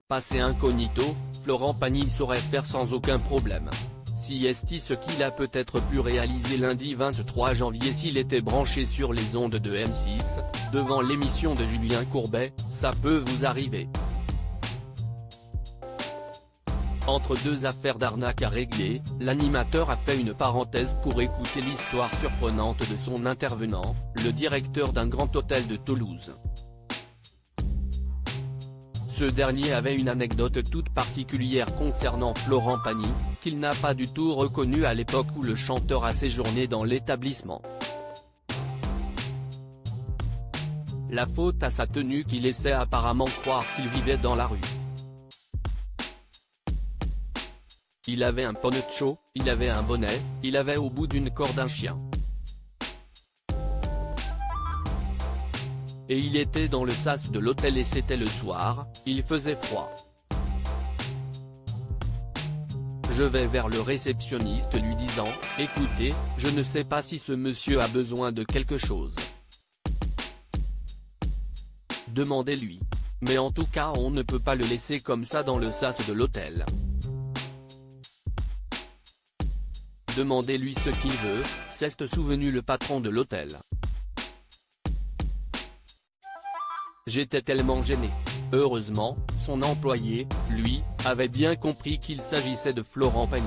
Passé incognito, Florent Pagny saurait faire sans aucun problème. Si est ce qu'il a peut-être pu réaliser lundi 23 janvier s'il était branché sur les ondes de M6, devant l'émission de Julien Courbet, ça peut vous arriver. Entre deux affaires d'arnaque à régler, l'animateur a fait une parenthèse pour écouter l'histoire surprenante de son intervenant, le directeur d'un grand hôtel de Toulouse. Ce dernier avait une anecdote toute particulière concernant Florent Pagny, qu'il n'a pas du tout reconnu à l'époque où le chanteur a séjourné dans l'établissement. La faute à sa tenue qui laissait apparemment croire qu'il vivait dans la rue. Il avait un poncho, il avait un bonnet, il avait au bout d'une corde un chien. Et il était dans le sas de l'hôtel et c'était le soir, il faisait froid. Je vais vers le réceptionniste lui disant, « Écoutez, je ne sais pas si ce monsieur a besoin de quelque chose. Demandez-lui. Mais en tout cas on ne peut pas le laisser comme ça dans le sas de l'hôtel. Demandez-lui ce qu'il veut », s'est souvenu le patron de l'hôtel. J'étais tellement gêné. Heureusement, son employé, lui, avait bien compris qu'il s'agissait de Florent Pagny.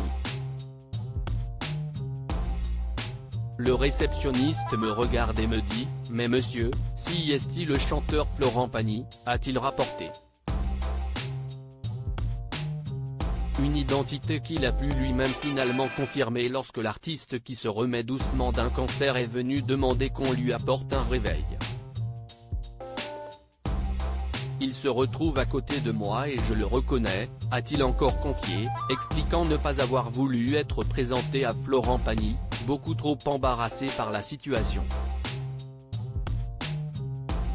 Le réceptionniste me regarde et me dit, « Mais monsieur, si est-il le chanteur Florent Pagny, a-t-il rapporté une identité qu'il a pu lui-même finalement confirmer lorsque l'artiste qui se remet doucement d'un cancer est venu demander qu'on lui apporte un réveil. Il se retrouve à côté de moi et je le reconnais, a-t-il encore confié, expliquant ne pas avoir voulu être présenté à Florent Pagny, beaucoup trop embarrassé par la situation.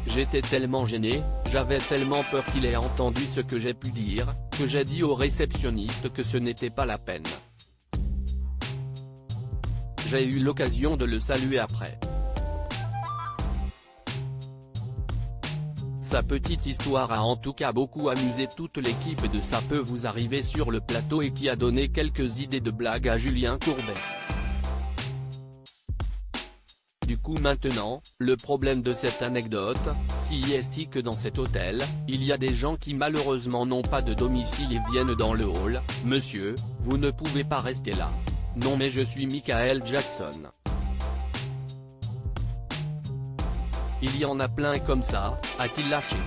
J'étais tellement gêné, j'avais tellement peur qu'il ait entendu ce que j'ai pu dire, que j'ai dit au réceptionniste que ce n'était pas la peine. J'ai eu l'occasion de le saluer après. Sa petite histoire a en tout cas beaucoup amusé toute l'équipe de Ça peut vous arriver sur le plateau et qui a donné quelques idées de blagues à Julien Courbet. Du coup maintenant, le problème de cette anecdote, si est que dans cet hôtel, il y a des gens qui malheureusement n'ont pas de domicile et viennent dans le hall, « Monsieur, vous ne pouvez pas rester là. » « Non mais je suis Michael Jackson. » Il y en a plein comme ça, a-t-il lâché.